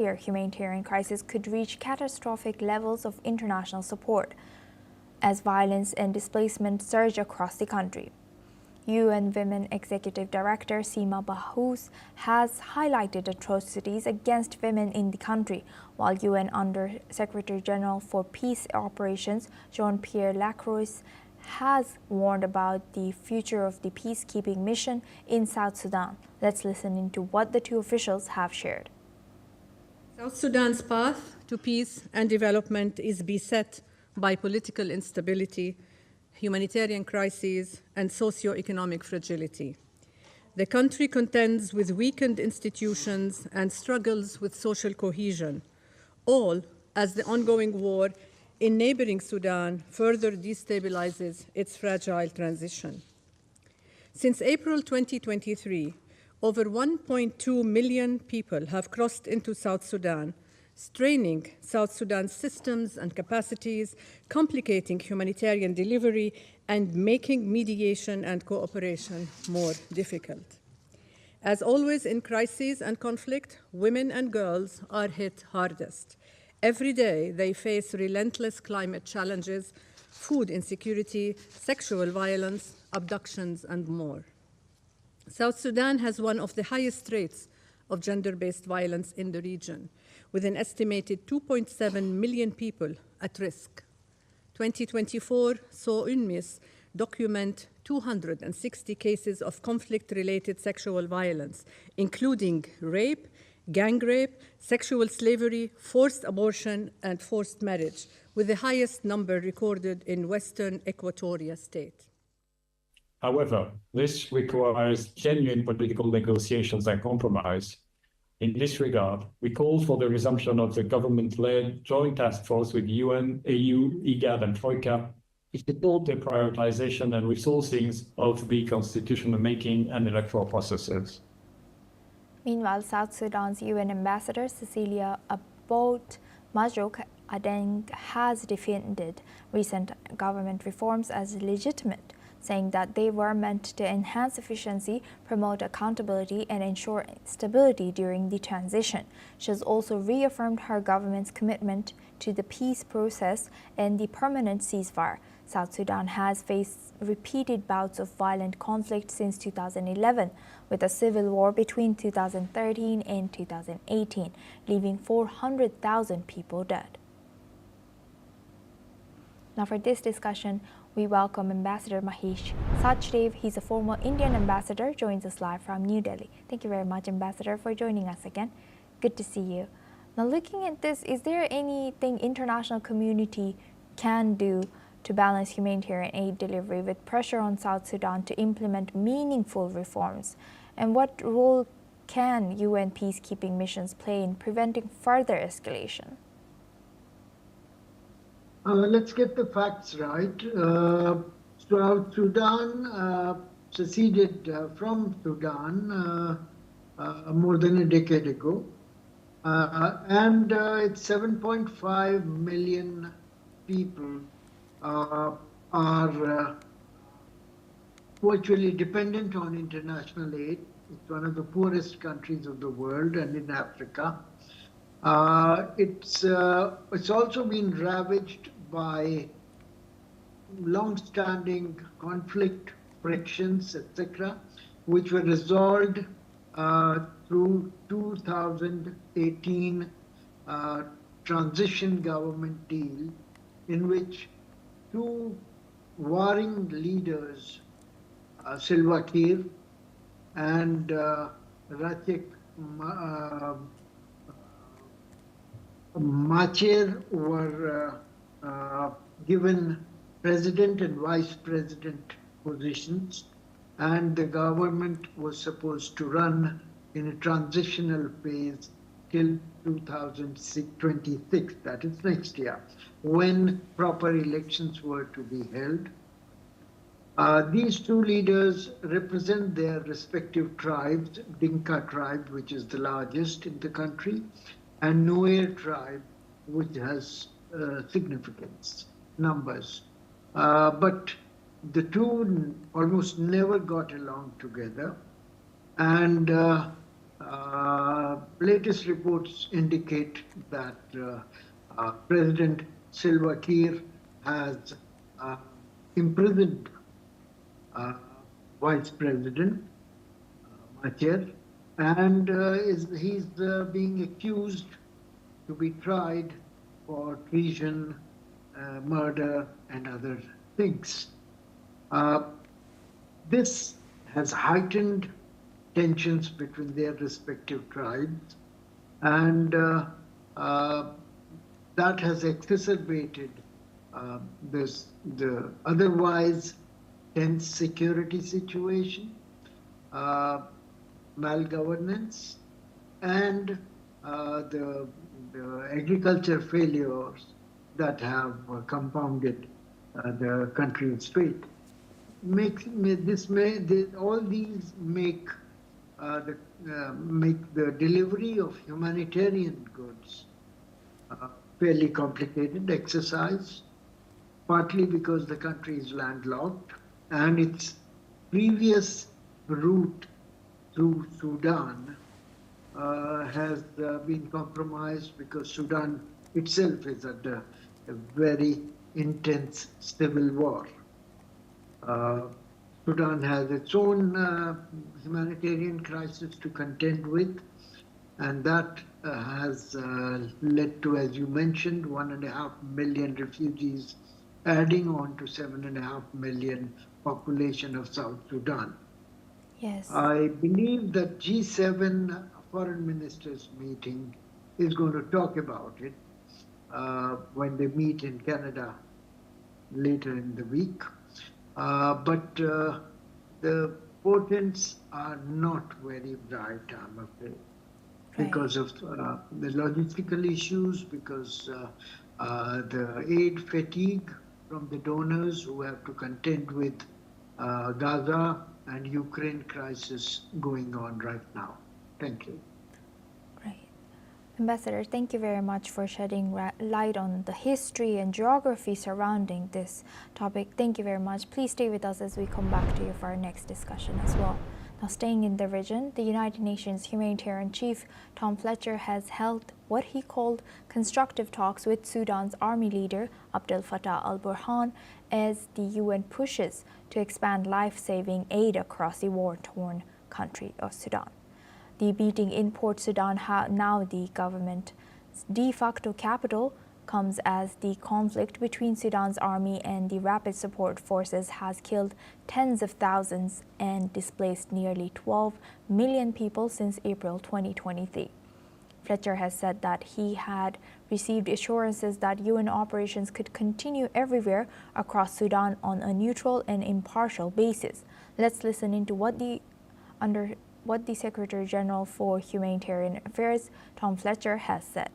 humanitarian crisis could reach catastrophic levels of international support as violence and displacement surge across the country. UN Women Executive Director Sima Bahous has highlighted atrocities against women in the country, while UN Under-Secretary General for Peace Operations Jean-Pierre Lacroix has warned about the future of the peacekeeping mission in South Sudan. Let's listen into what the two officials have shared. South Sudan's path to peace and development is beset by political instability, humanitarian crises, and socio-economic fragility. The country contends with weakened institutions and struggles with social cohesion, all as the ongoing war in neighboring Sudan further destabilizes its fragile transition. Since April 2023, over 1.2 million people have crossed into South Sudan, straining South Sudan's systems and capacities, complicating humanitarian delivery, and making mediation and cooperation more difficult. As always in crises and conflict, women and girls are hit hardest. Every day they face relentless climate challenges, food insecurity, sexual violence, abductions, and more. South Sudan has one of the highest rates of gender-based violence in the region, with an estimated 2.7 million people at risk. 2024 saw UNMISS document 260 cases of conflict-related sexual violence, including rape, gang rape, sexual slavery, forced abortion, and forced marriage, with the highest number recorded in Western Equatoria State. However, this requires genuine political negotiations and compromise. In this regard, we call for the resumption of the government-led joint task force with UN, AU, IGAD, and Troika to support the prioritization and resourcing of the constitutional making and electoral processes. Meanwhile, South Sudan's UN Ambassador Cecilia Abboud Majok Adeng has defended recent government reforms as legitimate, saying that they were meant to enhance efficiency, promote accountability, and ensure stability during the transition. She has also reaffirmed her government's commitment to the peace process and the permanent ceasefire. South Sudan has faced repeated bouts of violent conflict since 2011, with a civil war between 2013 and 2018, leaving 400,000 people dead. Now for this discussion, we welcome Ambassador Mahesh Sachdev. He's a former Indian ambassador, joins us live from New Delhi. Thank you very much, Ambassador, for joining us again. Good to see you. Now, looking at this, is there anything international community can do to balance humanitarian aid delivery with pressure on South Sudan to implement meaningful reforms? And what role can UN peacekeeping missions play in preventing further escalation? Let's get the facts right. South Sudan seceded from Sudan more than a decade ago, and it's 7.5 million people are virtually dependent on international aid. It's one of the poorest countries of the world and in Africa. It's also been ravaged by long-standing conflict, frictions, etc., which were resolved through 2018 transition government deal, in which two warring leaders, Salva Kiir and Rachek Machar, were given president and vice president positions, and the government was supposed to run in a transitional phase till 2026, that is next year, when proper elections were to be held. These two leaders represent their respective tribes, Dinka tribe, which is the largest in the country, and Nuer tribe, which has significance, numbers. But the two almost never got along together. And latest reports indicate that President Salva Kiir has imprisoned Vice President Machar, and he's being accused to be tried for treason, murder, and other things. This has heightened tensions between their respective tribes, and that has exacerbated the otherwise tense security situation, malgovernance, and the agriculture failures that have compounded the country's fate. All these make the delivery of humanitarian goods fairly complicated exercise, partly because the country is landlocked and its previous route through Sudan has been compromised because Sudan itself is under a very intense civil war. Sudan has its own humanitarian crisis to contend with, and that has led to, as you mentioned, 1.5 million refugees, adding on to 7.5 million population of South Sudan. Yes. I believe that G7 foreign ministers meeting is going to talk about it when they meet in Canada later in the week. But the portents are not very bright, I'm afraid, because of the logistical issues, because the aid fatigue from the donors who have to contend with Gaza and Ukraine crisis going on right now. Thank you. Right. Ambassador, thank you very much for shedding light on the history and geography surrounding this topic. Thank you very much. Please stay with us as we come back to you for our next discussion as well. Now, staying in the region, the United Nations Humanitarian Chief Tom Fletcher has held what he called constructive talks with Sudan's army leader Abdel Fattah al-Burhan as the UN pushes to expand life-saving aid across the war-torn country of Sudan. The meeting in Port Sudan, now the government's de facto capital, comes as the conflict between Sudan's army and the rapid support forces has killed tens of thousands and displaced nearly 12 million people since April 2023. Fletcher has said that he had received assurances that UN operations could continue everywhere across Sudan on a neutral and impartial basis. Let's listen into what the Secretary General for Humanitarian Affairs, Tom Fletcher, has said.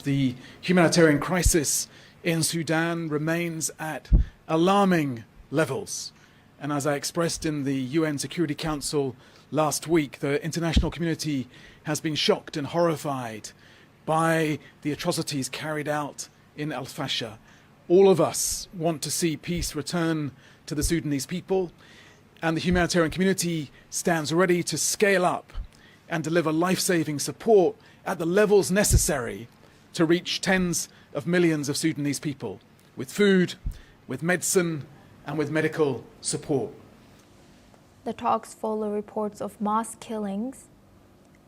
The humanitarian crisis in Sudan remains at alarming levels. And as I expressed in the UN Security Council last week, the international community has been shocked and horrified by the atrocities carried out in Fasher. All of us want to see peace return to the Sudanese people, and the humanitarian community stands ready to scale up and deliver life-saving support at the levels necessary to reach tens of millions of Sudanese people with food, with medicine, and with medical support. The talks follow reports of mass killings,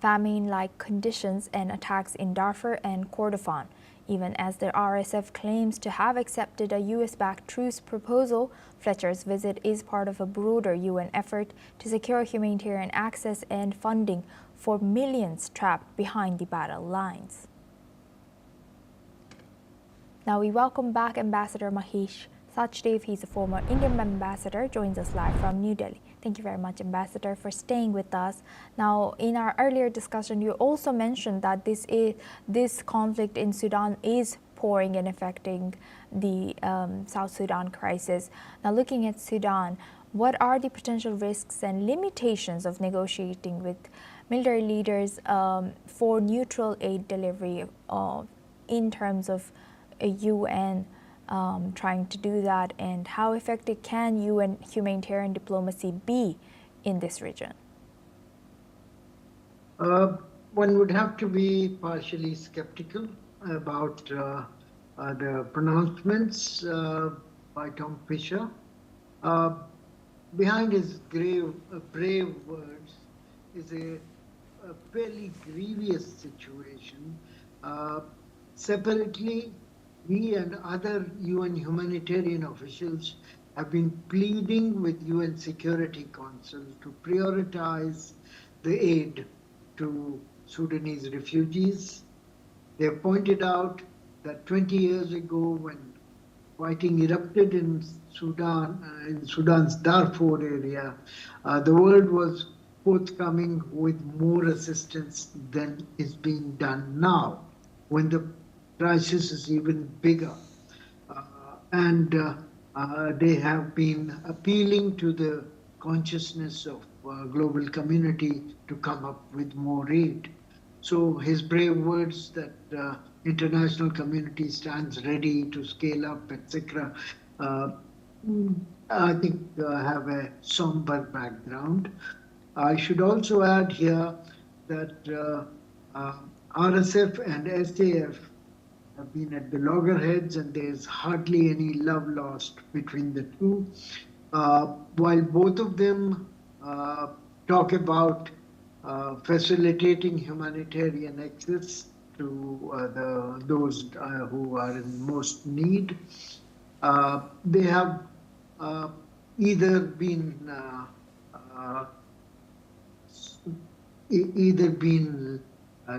famine-like conditions, and attacks in Darfur and Kordofan. Even as the RSF claims to have accepted a US-backed truce proposal, Fletcher's visit is part of a broader UN effort to secure humanitarian access and funding for millions trapped behind the battle lines. Now we welcome back Ambassador Mahesh Sachdev. He's a former Indian ambassador, joins us live from New Delhi. Thank you very much, Ambassador, for staying with us. Now, in our earlier discussion, you also mentioned that this conflict in Sudan is pouring and affecting the South Sudan crisis. Now, looking at Sudan, what are the potential risks and limitations of negotiating with military leaders for neutral aid delivery in terms of a UN trying to do that, and how effective can UN humanitarian diplomacy be in this region? One would have to be partially skeptical about the pronouncements by Tom Fisher. Behind his brave words is a fairly grievous situation. Separately, he and other UN humanitarian officials have been pleading with UN Security Council to prioritize the aid to Sudanese refugees. They have pointed out that 20 years ago, when fighting erupted in Sudan, in Sudan's Darfur area, the world was forthcoming with more assistance than is being done now, when the crisis is even bigger. And they have been appealing to the consciousness of global community to come up with more aid. So his brave words that international community stands ready to scale up, etc., I think have a somber background. I should also add here that RSF and SAF have been at the loggerheads, and there's hardly any love lost between the two. While both of them talk about facilitating humanitarian access to those who are in most need, they have either been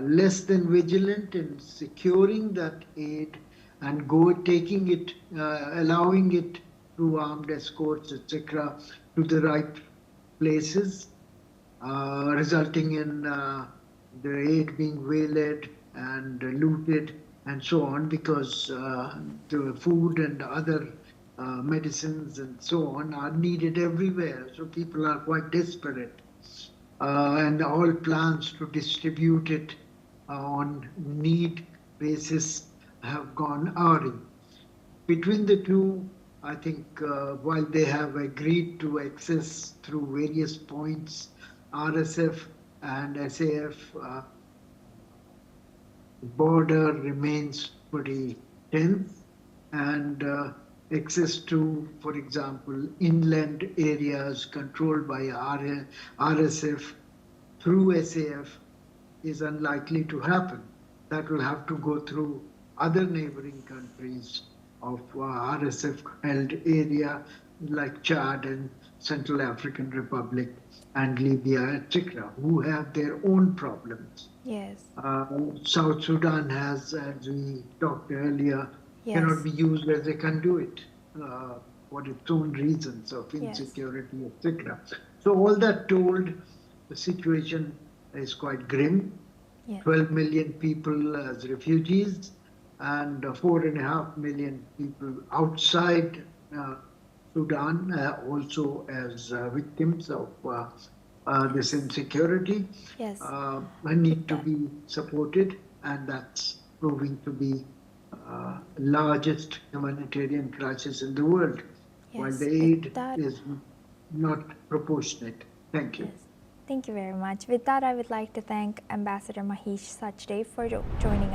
less than vigilant in securing that aid and taking it, allowing it through armed escorts, etc., to the right places, resulting in the aid being waylaid and looted and so on, because the food and other medicines and so on are needed everywhere. So people are quite desperate. And all plans to distribute it on need basis have gone awry. Between the two, I think while they have agreed to access through various points, RSF and SAF, border remains pretty tense, and access to, for example, inland areas controlled by RSF through SAF is unlikely to happen. That will have to go through other neighboring countries of RSF-held area like Chad and Central African Republic and Libya, etc., who have their own problems. Yes. South Sudan has, as we talked earlier, cannot be used as a conduit for its own reasons of insecurity, etc. So all that told, the situation is quite grim. 12 million people as refugees and 4.5 million people outside Sudan also as victims of this insecurity need to be supported, and that's proving to be largest humanitarian crisis in the world, while the aid is not proportionate. Thank you. Yes. Thank you very much. With that, I would like to thank Ambassador Mahesh Sachdev for joining us.